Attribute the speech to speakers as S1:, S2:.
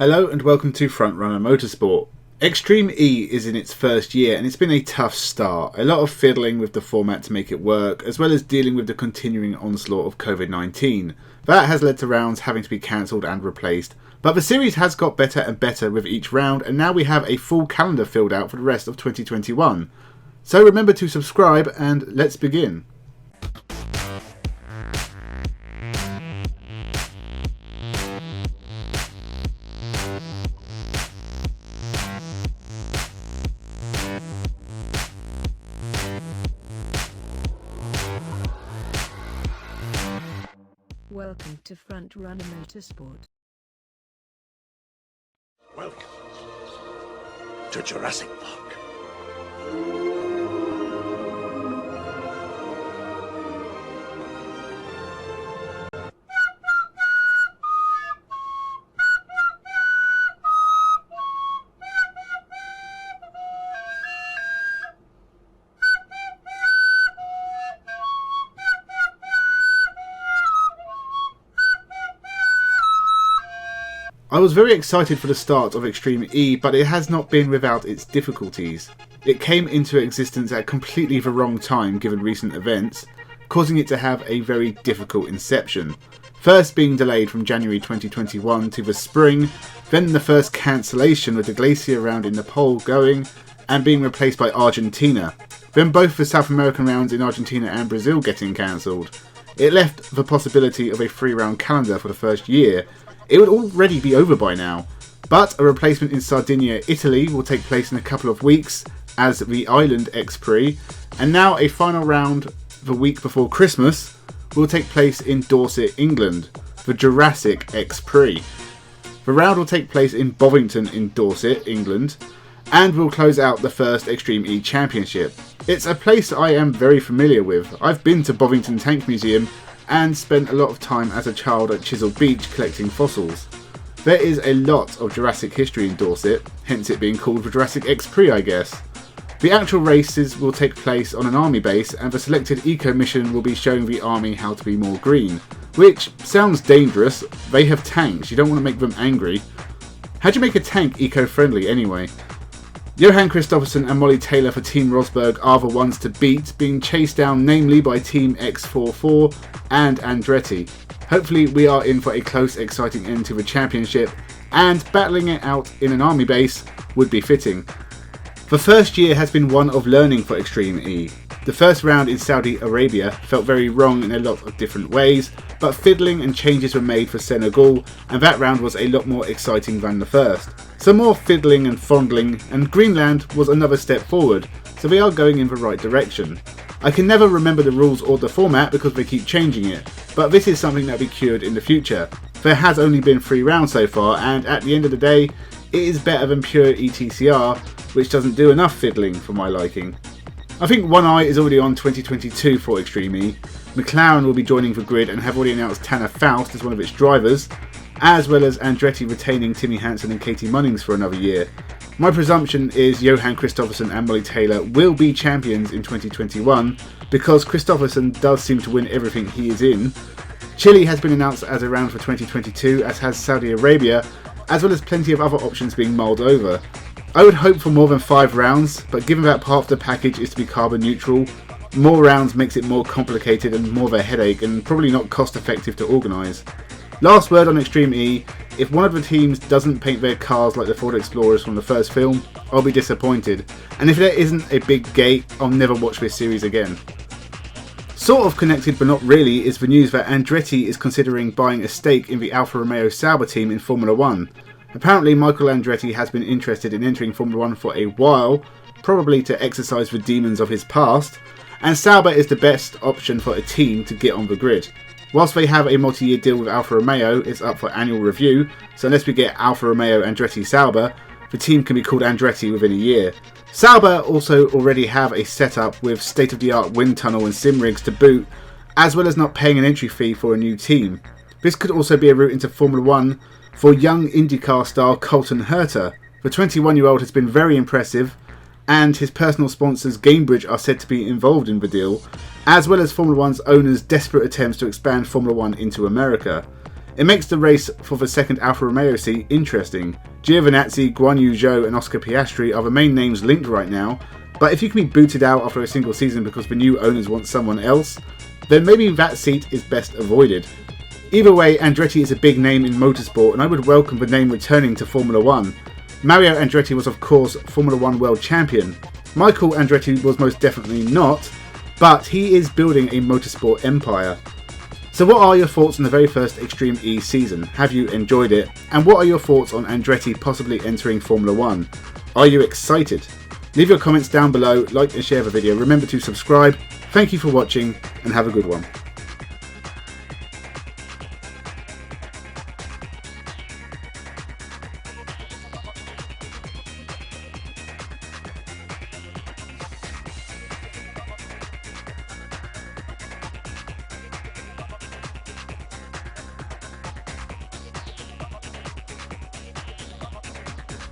S1: Hello and welcome to Frontrunner Motorsport. Extreme E is in its first year and it's been a tough start. A lot of fiddling with the format to make it work, as well as dealing with the continuing onslaught of COVID-19. That has led to rounds having to be cancelled and replaced, but the series has got better and better with each round, and now we have a full calendar filled out for the rest of 2021. So remember to subscribe and let's begin.
S2: Welcome to Frontrunner Motorsport.
S3: Welcome to Jurassic Park.
S1: I was very excited for the start of Extreme E, but it has not been without its difficulties. It came into existence at completely the wrong time given recent events, causing it to have a very difficult inception. First being delayed from January 2021 to the spring, then the first cancellation with the Glacier round in Nepal going and being replaced by Argentina, then both the South American rounds in Argentina and Brazil getting cancelled. It left the possibility of a 3-round calendar for the first year. It would already be over by now, but a replacement in Sardinia, Italy will take place in a couple of weeks as the Island X-Prix, and now a final round the week before Christmas will take place in Dorset, England, the Jurassic X-Prix. The round will take place in Bovington in Dorset, England, and will close out the first Extreme E Championship. It's a place I am very familiar with. I've been to Bovington Tank Museum and spent a lot of time as a child at Chisel Beach collecting fossils. There is a lot of Jurassic history in Dorset, hence it being called the Jurassic X-Prix, I guess. The actual races will take place on an army base, and the selected eco mission will be showing the army how to be more green. Which sounds dangerous. They have tanks, you don't want to make them angry. How do you make a tank eco-friendly anyway? Johan, Kristoffersson and Molly Taylor for Team Rosberg are the ones to beat, being chased down namely by Team X44 and Andretti. Hopefully we are in for a close, exciting end to the championship, and battling it out in an army base would be fitting. The first year has been one of learning for Extreme E. The first round in Saudi Arabia felt very wrong in a lot of different ways, but fiddling and changes were made for Senegal, and that round was a lot more exciting than the first. Some more fiddling and fondling, and Greenland was another step forward, so they are going in the right direction. I can never remember the rules or the format because they keep changing it, but this is something that will be cured in the future. There has only been 3 rounds so far, and at the end of the day, it is better than pure ETCR, which doesn't do enough fiddling for my liking. I think one eye is already on 2022 for Extreme E. McLaren will be joining the grid and have already announced Tanner Faust as one of its drivers, as well as Andretti retaining Timmy Hansen and Katie Munnings for another year. My presumption is Johan, Kristoffersson and Molly Taylor will be champions in 2021 because Kristoffersson does seem to win everything he is in. Chile has been announced as a round for 2022, as has Saudi Arabia, as well as plenty of other options being mulled over. I would hope for more than 5 rounds, but given that part of the package is to be carbon neutral, more rounds makes it more complicated and more of a headache and probably not cost effective to organise. Last word on Extreme E, if one of the teams doesn't paint their cars like the Ford Explorers from the first film, I'll be disappointed, and if there isn't a big gate, I'll never watch this series again. Sort of connected but not really is the news that Andretti is considering buying a stake in the Alfa Romeo Sauber team in Formula 1. Apparently Michael Andretti has been interested in entering Formula 1 for a while, probably to exercise the demons of his past, and Sauber is the best option for a team to get on the grid. Whilst they have a multi-year deal with Alfa Romeo, it's up for annual review, so unless we get Alfa Romeo Andretti Sauber, the team can be called Andretti within a year. Sauber also already have a setup with state-of-the-art wind tunnel and sim rigs to boot, as well as not paying an entry fee for a new team. This could also be a route into Formula 1 for young IndyCar star Colton Herta. The 21-year-old has been very impressive, and his personal sponsors Gamebridge are said to be involved in the deal, as well as Formula 1's owners' desperate attempts to expand Formula 1 into America. It makes the race for the second Alfa Romeo seat interesting. Giovinazzi, Guan Yu Zhou and Oscar Piastri are the main names linked right now, but if you can be booted out after a single season because the new owners want someone else, then maybe that seat is best avoided. Either way, Andretti is a big name in motorsport and I would welcome the name returning to Formula 1. Mario Andretti was of course Formula 1 World Champion. Michael Andretti was most definitely not, but he is building a motorsport empire. So what are your thoughts on the very first Extreme E season? Have you enjoyed it? And what are your thoughts on Andretti possibly entering Formula 1? Are you excited? Leave your comments down below, like and share the video. Remember to subscribe. Thank you for watching and have a good one.